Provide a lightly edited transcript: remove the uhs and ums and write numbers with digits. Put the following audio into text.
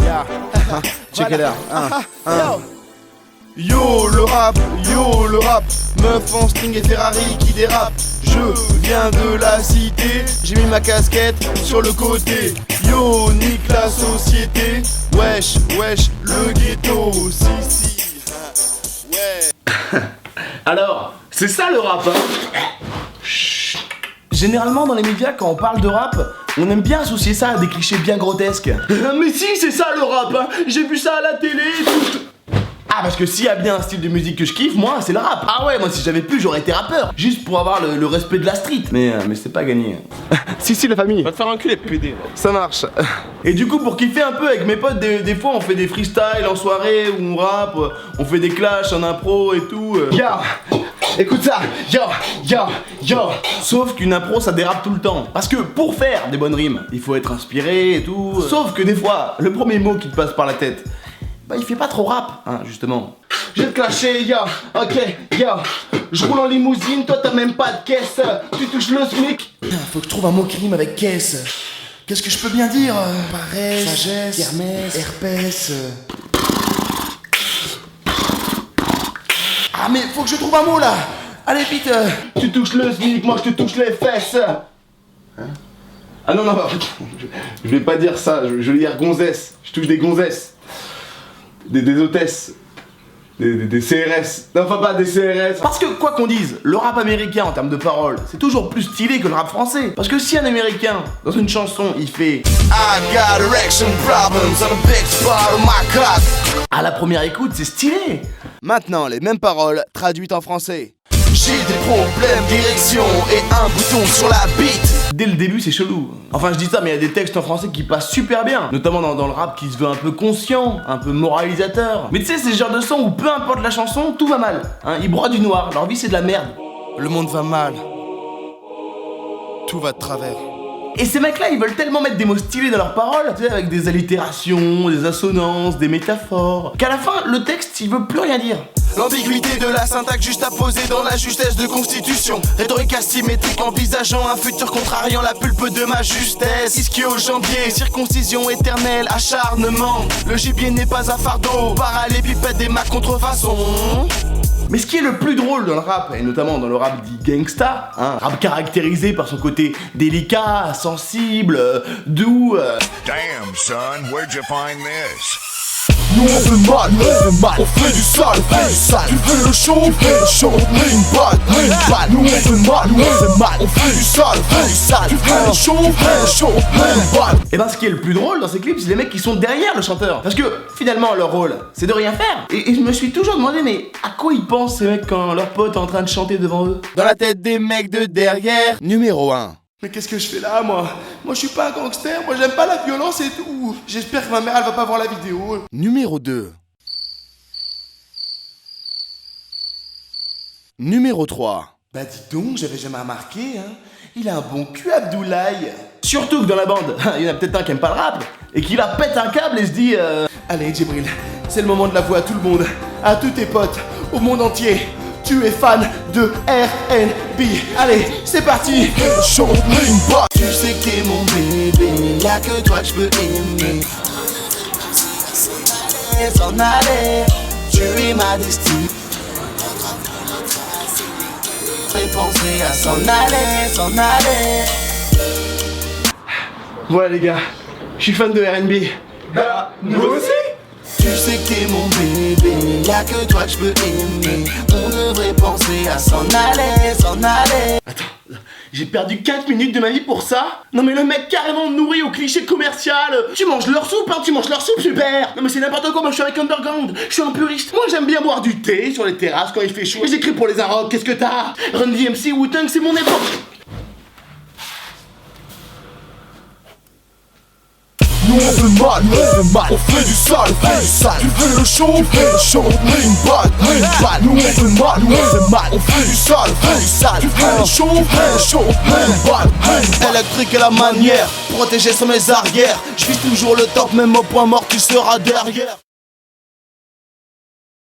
Yeah. Check it out. Yo le rap, meuf en string et Ferrari qui dérape. Je viens de la cité, j'ai mis ma casquette sur le côté. Yo, nique la société, wesh, le ghetto, si, ouais. Alors, c'est ça le rap, hein. Chut. Généralement dans les médias quand on parle de rap, on aime bien associer ça à des clichés bien grotesques. Mais si, c'est ça le rap, hein. J'ai vu ça à la télé et tout. Ah, parce que s'il y a bien un style de musique que je kiffe, moi, c'est le rap. Ah ouais, moi si j'avais pu, j'aurais été rappeur. Juste pour avoir le respect de la street. Mais c'est pas gagné. Si, la famille. Va te faire enculer, PD. Ça marche. Et du coup, pour kiffer un peu avec mes potes, des fois on fait des freestyles en soirée où on rappe, on fait des clashs en impro et tout. Yo, écoute ça. Yo. Sauf qu'une impro ça dérape tout le temps. Parce que pour faire des bonnes rimes, il faut être inspiré et tout. Sauf que des fois, le premier mot qui te passe par la tête, bah il fait pas trop rap, hein, justement. Je vais te clasher, yo, ok, yo. Je roule en limousine, toi t'as même pas de caisse. Tu touches le SMIC. Putain, faut que je trouve un mot qui rime avec caisse. Qu'est-ce que je peux bien dire? Paresse, sagesse, kermesse, herpès. Ah mais faut que je trouve un mot là. Allez vite. Tu touches le SMIC, moi je te touche les fesses. Hein? Ah non, je vais pas dire ça, je vais dire gonzesse. Je touche des gonzesses. Des hôtesses. Des CRS. Non, enfin pas des CRS. Parce que quoi qu'on dise, le rap américain en termes de paroles, c'est toujours plus stylé que le rap français. Parce que si un américain, dans une chanson, il fait I got erection problems on a big spot on my cock. à la première écoute, c'est stylé. Maintenant, les mêmes paroles traduites en français. J'ai des problèmes d'érection et un bouton sur la bite. Dès le début, c'est chelou. Enfin, je dis ça, mais il y a des textes en français qui passent super bien. Notamment dans le rap qui se veut un peu conscient, un peu moralisateur. Mais tu sais, c'est ce genre de son où peu importe la chanson, tout va mal. Hein, ils broient du noir, leur vie c'est de la merde. Le monde va mal. Tout va de travers. Et ces mecs-là, ils veulent tellement mettre des mots stylés dans leurs paroles, tu sais, avec des allitérations, des assonances, des métaphores, qu'à la fin, le texte, il veut plus rien dire. L'ambiguïté de la syntaxe juste à poser dans la justesse de constitution. Rhétorique asymétrique envisageant un futur contrariant la pulpe de ma justesse. Ischio-jambier, circoncision éternelle, acharnement. Le gibier n'est pas un fardeau, parallépipède des ma contrefaçon. Mais ce qui est le plus drôle dans le rap, et notamment dans le rap dit gangsta, hein, rap caractérisé par son côté délicat, sensible, doux. Damn, son, where'd you find this? Nous on fait mal, on fait du sale, Tu fais le show, on met une balle, Nous on fait mal, on fait du sale, Tu fais le show, on met une balle. Et ben ce qui est le plus drôle dans ces clips, c'est les mecs qui sont derrière le chanteur. Parce que finalement leur rôle, c'est de rien faire. Et je me suis toujours demandé, mais à quoi ils pensent ces mecs quand leur pote est en train de chanter devant eux? Dans la tête des mecs de derrière, numéro 1. Mais qu'est-ce que je fais là, moi? Moi je suis pas un gangster, moi j'aime pas la violence et tout. J'espère que ma mère elle va pas voir la vidéo. Numéro 2. Numéro 3. Bah dis donc, j'avais jamais remarqué, hein. Il a un bon cul, Abdoulaye. Surtout que dans la bande, il y en a peut-être un qui aime pas le rap et qui la pète un câble et se dit Allez Djibril, c'est le moment de l'avouer à tout le monde, à tous tes potes, au monde entier. Tu es fan de R&B. Allez, c'est parti. Tu sais que t'es mon bébé, y'a que toi que je peux aimer. S'en aller, tu es ma destinée. Fais penser à s'en aller. Voilà les gars, je suis fan de R&B. Bah, nous aussi. Tu sais que t'es mon bébé, y'a que toi que je peux aimer. On devrait penser à s'en aller. Attends, j'ai perdu 4 minutes de ma vie pour ça? Non mais le mec carrément nourri au cliché commercial. Tu manges leur soupe, hein, tu manges leur soupe, super. Non mais c'est n'importe quoi, moi je suis avec Underground. Je suis un puriste. Moi j'aime bien boire du thé sur les terrasses quand il fait chaud. Et j'écris pour les Arocs, qu'est-ce que t'as? Run DMC, Wu-Tang, c'est mon époque. Nous on fait mal, on fait du sale, Tu fais le show, on met une balle, Nous on fait mal, on fait du sale, Tu fais le show, on met une balle, Électrique et la manière, protégé sur mes arrières. Je vis toujours le top, même au point mort, tu seras derrière.